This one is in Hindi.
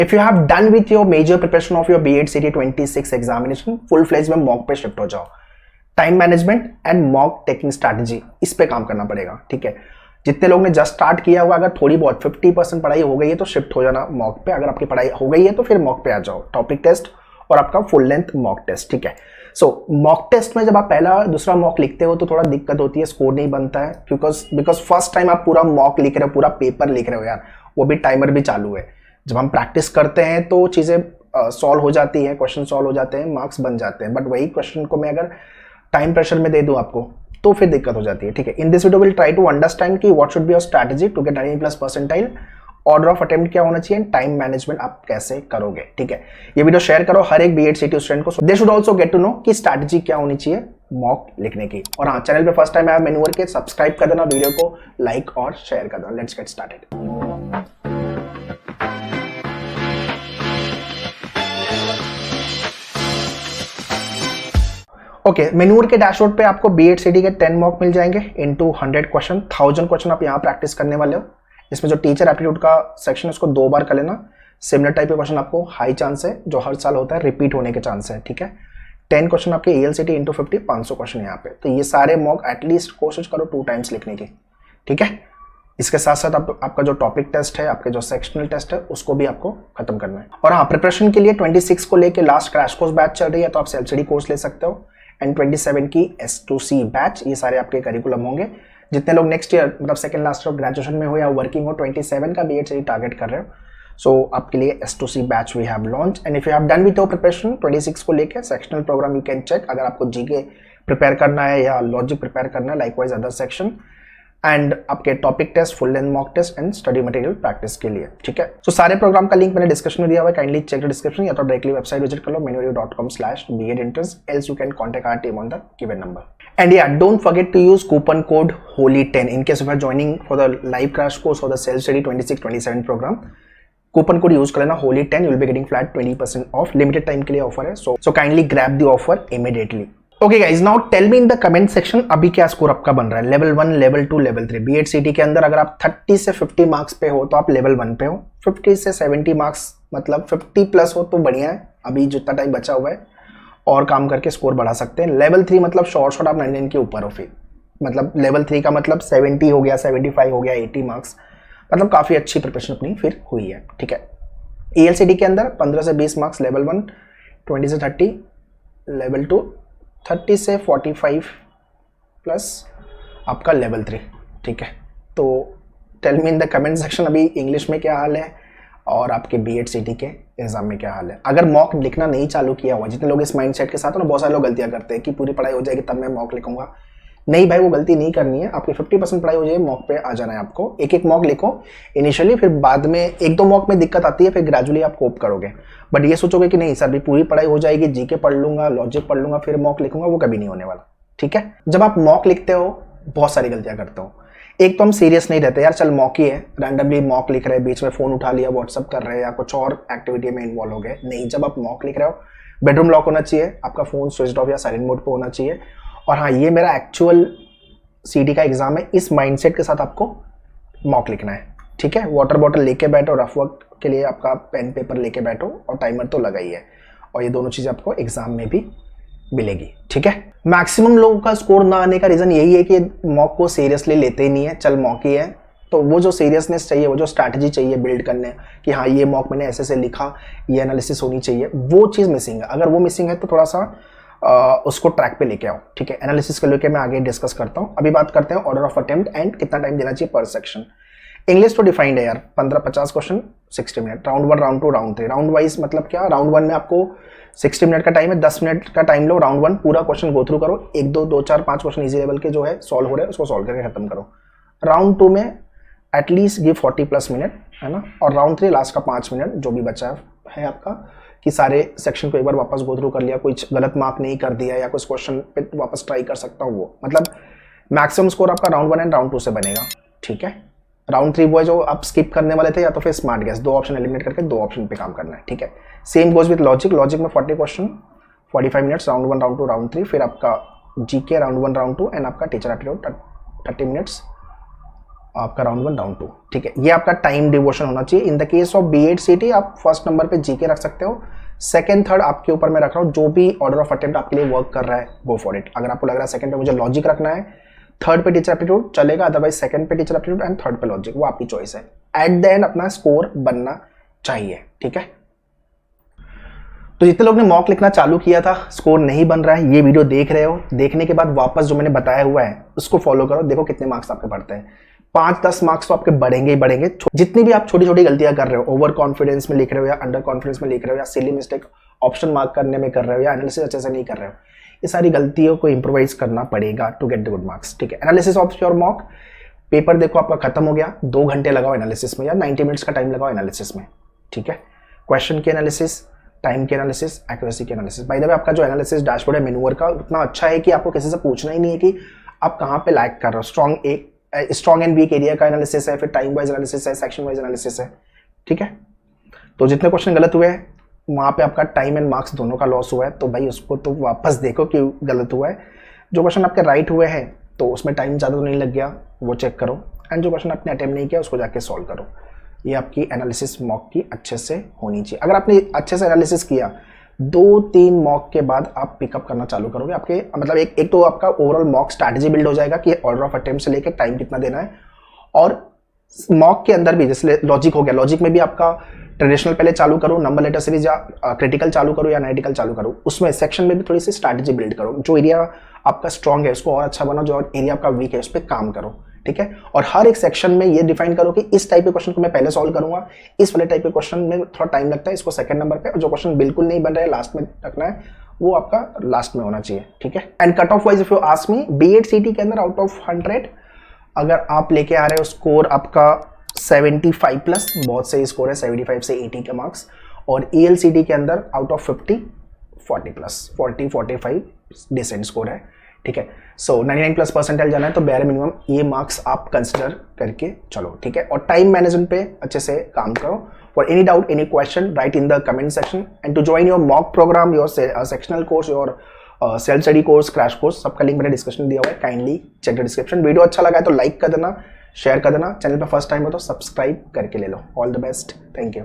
If you have done with your major preparation of your BEd CT 26 examination, full fledge में मॉक पे शिफ्ट हो जाओ। Time management and mock taking strategy, इस पे काम करना पड़ेगा, ठीक है। जितने लोग ने जस्ट स्टार्ट किया हुआ, अगर थोड़ी बहुत 50% पढ़ाई हो गई है तो शिफ्ट हो जाना मॉक पे। अगर आपकी पढ़ाई हो गई है तो फिर मॉक पे आ जाओ। टॉपिक टेस्ट और आपका फुल लेंथ मॉक टेस्ट, ठीक है। सो मॉक टेस्ट में जब आप पहला दूसरा मॉक लिखते हो तो थोड़ा दिक्कत होती है, स्कोर नहीं बनता है, बिकॉज फर्स्ट टाइम आप पूरा मॉक लिख रहे हो, पूरा पेपर लिख रहे हो यार, वो भी टाइमर भी चालू है। जब हम प्रैक्टिस करते हैं तो चीज़ें सॉल्व हो जाती है, क्वेश्चन सॉल्व हो जाते हैं, मार्क्स बन जाते हैं। बट वही क्वेश्चन को मैं अगर टाइम प्रेशर में दे दूं आपको तो फिर दिक्कत हो जाती है, ठीक है। In this video will try to understand कि what should be your strategy to get 90+ percentile, order of attempt क्या होना चाहिए, टाइम मैनेजमेंट आप कैसे करोगे, ठीक है। ये वीडियो शेयर करो हर एक बीएड सीटी स्टूडेंट को, they should also get to know कि स्ट्रैटेजी क्या होनी चाहिए मॉक लिखने की। और हाँ, चैनल पे फर्स्ट टाइम आया मेन्यूअर के, सब्सक्राइब कर देना, वीडियो को लाइक और शेयर कर देना। Let's get started. ओके, मेन्यूअर के डैशबोर्ड पे आपको बीएड सीटी के 10 मॉक मिल जाएंगे इनटू 100 क्वेश्चन। 1000 क्वेश्चन आप यहाँ प्रैक्टिस करने वाले हो। इसमें जो टीचर एप्टीट्यूड का सेक्शन है उसको 2 बार कर लेना। सिमिलर टाइप के क्वेश्चन आपको हाई चांस है, जो हर साल होता है, रिपीट होने के चांस है, ठीक है। 10 क्वेश्चन आपके ELCT इंटू 50, 500 क्वेश्चन यहाँ पे। तो ये सारे मॉक एटलीस्ट कोशिश करो 2 टाइम्स लिखने की, ठीक है। इसके साथ साथ आपका जो टॉपिक टेस्ट है, आपके जो सेक्शनल टेस्ट है, उसको भी आपको खत्म करना है। और हाँ, प्रिपरेशन के लिए 26 को लेके लास्ट क्रैश कोर्स बैच चल रही है, तो आप सेल्फ स्टडी कोर्स ले सकते हो। एंड 27 की S2C बैच, ये सारे आपके करिकुलम होंगे। जितने लोग नेक्स्ट ईयर मतलब सेकंड लास्ट ईयर ग्रेजुएशन में हो या वर्किंग हो, 27 का बीएड से टारगेट कर रहे हो, सो आपके लिए S2C batch we have launch. And if you have done with your preparation 26 को लेके sectional program you can check, अगर आपको जीके प्रिपेयर करना है या लॉजिक प्रिपेयर करना है, लाइकवाइज अदर सेक्शन, एंड आपके topic test, full length mock test and study material practice के लिए, ठीक है। सो सारे प्रोग्राम का लिंक मैंने डिस्क्रिप्शन में दिया हुआ है, काइंडली चेक द डिस्क्रिप्शन, या तो डायरेक्टली वेबसाइट विजिट कर लो menuaryu.com/BEDentrance, else you can contact our team on the given number. And या don't forget to use coupon code HOLY10 in case you are joining for the live crash course और the self study 26-27 programme. Coupon code use कर लेना HOLY10, you will be getting flat 20% off. Limited time के लिए ऑफर है, so kindly grab the offer immediately. Okay guys, now tell me in the comment section अभी क्या स्कोर आपका बन रहा है, लेवल 1, लेवल 2, लेवल 3 बीएड सीटी के अंदर। अगर आप 30 से 50 मार्क्स पे हो तो आप लेवल 1 पे हो, 50 से 70 मार्क्स मतलब 50+ हो तो बढ़िया है, अभी जितना टाइम बचा हुआ है और काम करके स्कोर बढ़ा सकते हैं। लेवल 3 मतलब शॉर्ट आप 99 के ऊपर हो, फिर मतलब लेवल 3 का मतलब 70 हो गया, 75 हो गया, 80 मार्क्स, मतलब काफ़ी अच्छी प्रिपरेशन अपनी फिर हुई है, ठीक है। ELCT के अंदर 15 से 20 मार्क्स लेवल 1, 20 से 30 लेवल 2, 30 से 45 प्लस आपका लेवल 3, ठीक है। तो tell me in the comment section अभी इंग्लिश में क्या हाल है और आपके बीएड सीटी के एग्जाम में क्या हाल है। अगर मॉक लिखना नहीं चालू किया हुआ, जितने लोग इस माइंडसेट के साथ हो ना, बहुत सारे लोग गलतियां करते हैं कि पूरी पढ़ाई हो जाएगी तब मैं मॉक लिखूंगा। नहीं भाई, वो गलती नहीं करनी है। आपकी 50% पढ़ाई हो जाए, मॉक पे आ जाना है आपको। एक एक मॉक लिखो इनिशियली, फिर बाद में 1-2 मॉक में दिक्कत आती है, फिर ग्रेजुअली आप कोप करोगे। बट ये सोचोगे कि नहीं सर भी पूरी पढ़ाई हो जाएगी, जीके पढ़ लूंगा, लॉजिक पढ़ लूंगा, फिर मॉक लिखूंगा, वो कभी नहीं होने वाला, ठीक है। जब आप मॉक लिखते हो बहुत सारी गलतियां करते हो। एक तो हम सीरियस नहीं रहते, यार चल मॉक ही है, रैंडमली मॉक लिख रहे हैं, बीच में फोन उठा लिया, व्हाट्सअप कर रहे हैं या कुछ और एक्टिविटी में इन्वॉल्व हो गए। नहीं, जब आप मॉक लिख रहे हो बेडरूम लॉक होना चाहिए, आपका फोन स्विच ऑफ या साइलेंट मोड पे होना चाहिए। और हाँ, ये मेरा एक्चुअल सीटी का एग्जाम है, इस माइंडसेट के साथ आपको मॉक लिखना है, ठीक है। वाटर बॉटल लेके बैठो, रफ वर्क के लिए आपका पेन पेपर लेके बैठो, और टाइमर तो लगा ही है, और ये दोनों चीजें आपको एग्जाम में भी मिलेगी, ठीक है। मैक्सिमम लोगों का स्कोर ना आने का रीजन यही है कि मॉक को सीरियसली लेते ही नहीं है, चल मॉक ही है। तो वो जो सीरियसनेस चाहिए, वो जो स्ट्रैटेजी चाहिए बिल्ड करने कि हाँ ये मॉक मैंने ऐसे लिखा, ये एनालिसिस होनी चाहिए, वो चीज़ मिसिंग है। अगर वो मिसिंग है तो थोड़ा सा उसको ट्रैक पे लेके आओ, ठीक है। एनालिसिस के लेके मैं आगे डिस्कस करता हूँ। अभी बात करते हैं ऑर्डर ऑफ अटेम्प्ट एंड कितना टाइम देना चाहिए पर सेक्शन। इंग्लिश तो डिफाइंड है यार, 15-50 question 60 minute, round 1, round 2, round 3। Round wise मतलब क्या, राउंड 1 में आपको 60 मिनट का टाइम है, 10 मिनट का टाइम लो, राउंड 1 पूरा क्वेश्चन गो थ्रू करो, 1-2, 4, 5 क्वेश्चन इजी लेवल के जो है सॉल्व हो रहे हैं उसको सॉल्व करके खत्म करो। राउंड 2 में एटलीस्ट गिव 40+ मिनट, है ना। और राउंड 3 लास्ट का 5 मिनट जो भी बचा है आपका, कि सारे सेक्शन को एक बार वापस गो थ्रू कर लिया, कुछ गलत मार्क नहीं कर दिया या कुछ क्वेश्चन पे वापस ट्राई कर सकता हूँ, वो मतलब मैक्सिमम स्कोर आपका राउंड 1 एंड राउंड 2 से बनेगा, ठीक है। राउंड 3 वो है जो आप स्किप करने वाले थे, या तो फिर स्मार्ट गैस, 2 ऑप्शन एलिमिनेट करके 2 ऑप्शन पे काम करना है, ठीक है। Same goes with logic, logic में 40 question 45 minutes, round 1, round 2, round 3, फिर आपका जीके राउंड 1, राउंड 2 एंड आपका टीचर एप्टीट्यूड 30 मिनट्स आपका राउंड 1 राउंड 2, ठीक है। ये आपका टाइम डिवोशन होना चाहिए। In the case of B.Ed CT आप फर्स्ट नंबर पे जीके रख सकते हो, सेकंड थर्ड आपके ऊपर मैं रख रहा हूँ, जो भी ऑर्डर ऑफ अटेम्प्ट आपके लिए वर्क कर रहा है गो फॉर इट। अगर आपको लग रहा है सेकंड पे मुझे लॉजिक रखना है, थर्ड पे टीचर एप्टीट्यूड चलेगा, अदरवाइज सेकंड पे टीचर एप्टीट्यूड एंड थर्ड पे लॉजिक, वो आपकी चॉइस है। एट द एंड अपना स्कोर बनना चाहिए, ठीक है। तो जितने लोग ने मॉक लिखना चालू किया था, स्कोर नहीं बन रहा है, ये वीडियो देख रहे हो, देखने के बाद वापस जो मैंने बताया हुआ है उसको फॉलो करो, देखो कितने मार्क्स आपके बढ़ते हैं। 5-10 मार्क्स तो आपके बढ़ेंगे ही बढ़ेंगे। जितनी भी आप छोटी छोटी गलतियां कर रहे हो, ओवर कॉन्फिडेंस में लिख रहे हो या अंडर कॉन्फिडेंस में लिख रहे हो या सिली मिस्टेक ऑप्शन मार्क करने में कर रहे हो या एनालिसिस अच्छे से नहीं कर रहे हो, ये सारी गलतियों को इंप्रोवाइज करना पड़ेगा to get the good marks, ठीक है। Analysis of your mock paper देखो आपका खत्म हो गया, 2 घंटे लगाओ एनालिसिस में या 90 मिनट्स का टाइम लगाओ एनालिसिस में, ठीक है। क्वेश्चन की एनालिसिस, टाइम के एनालिसिस, एक्यूरेसी के एनालिसिस। बाय द वे आपका जो एनालिसिस डैशबोर्ड है मेनूवर का उतना अच्छा है कि आपको किसी से पूछना ही नहीं है कि आप कहाँ पे लैग कर रहे हो। स्ट्रॉन्ग एंड वीक एरिया का एनालिसिस है, फिर टाइम वाइज एनालिसिस है, सेक्शन वाइज एनालिसिस है, ठीक है। तो जितने क्वेश्चन गलत हुए हैं वहाँ पे आपका टाइम एंड मार्क्स दोनों का लॉस हुआ है, तो भाई उसको तो वापस देखो कि गलत हुआ है। जो क्वेश्चन आपके राइट हुए हैं तो उसमें टाइम ज़्यादा तो नहीं लग गया, वो चेक करो, एंड जो क्वेश्चन आपने अटेम्प्ट नहीं किया उसको जाके सॉल्व करो। ये आपकी एनालिसिस मॉक की अच्छे से होनी चाहिए। अगर आपने अच्छे से एनालिसिस किया, 2-3 मॉक के बाद आप पिकअप करना चालू करोगे, आपके मतलब एक तो आपका ओवरऑल मॉक स्ट्रैटेजी बिल्ड हो जाएगा कि ऑर्डर ऑफ अटेम्प्ट से लेकर टाइम कितना देना है, और मॉक के अंदर भी जैसे लॉजिक हो गया, लॉजिक में भी आपका ट्रेडिशनल पहले चालू करो, नंबर लेटर सीरीज या क्रिटिकल चालू करो या एनालिटिकल चालू करो, उसमें सेक्शन में भी थोड़ी सी स्ट्रैटेजी बिल्ड करो। जो एरिया आपका स्ट्रॉन्ग है उसको और अच्छा बनाओ, जो एरिया आपका वीक है उस पर काम करो, ठीक है। और हर एक सेक्शन में ये डिफाइन करो कि इस टाइप के क्वेश्चन को मैं पहले सॉल्व करूंगा, इस वाले टाइप के क्वेश्चन में थोड़ा टाइम लगता है, इसको सेकंड नंबर पे, और जो क्वेश्चन बिल्कुल नहीं बन रहा है लास्ट में रखना है, वो आपका लास्ट में होना चाहिए, ठीक है। And cut off wise if you ask me, B.Ed CT के अंदर आउट ऑफ 100 अगर आप लेके आ रहे हो स्कोर आपका 75 प्लस, बहुत सही स्कोर है, 75 से 80 के मार्क्स, और ELCT के अंदर out of 50 40 plus, 40-45 decent score है, ठीक है। सो 99 प्लस परसेंटाइल जाना है तो बेयर मिनिमम ये मार्क्स आप कंसिडर करके चलो, ठीक है। और टाइम मैनेजमेंट पे अच्छे से काम करो। For any doubt, any question, write in the comment section, and to join your mock program, your sectional course, your self study course, crash course, सबका लिंक मैंने डिस्क्रिप्शन दिया हुआ है, kindly check the description. Video अच्छा लगा है तो लाइक कर देना, शेयर कर देना, चैनल पर फर्स्ट टाइम हो तो सब्सक्राइब करके ले लो। All the best, thank you.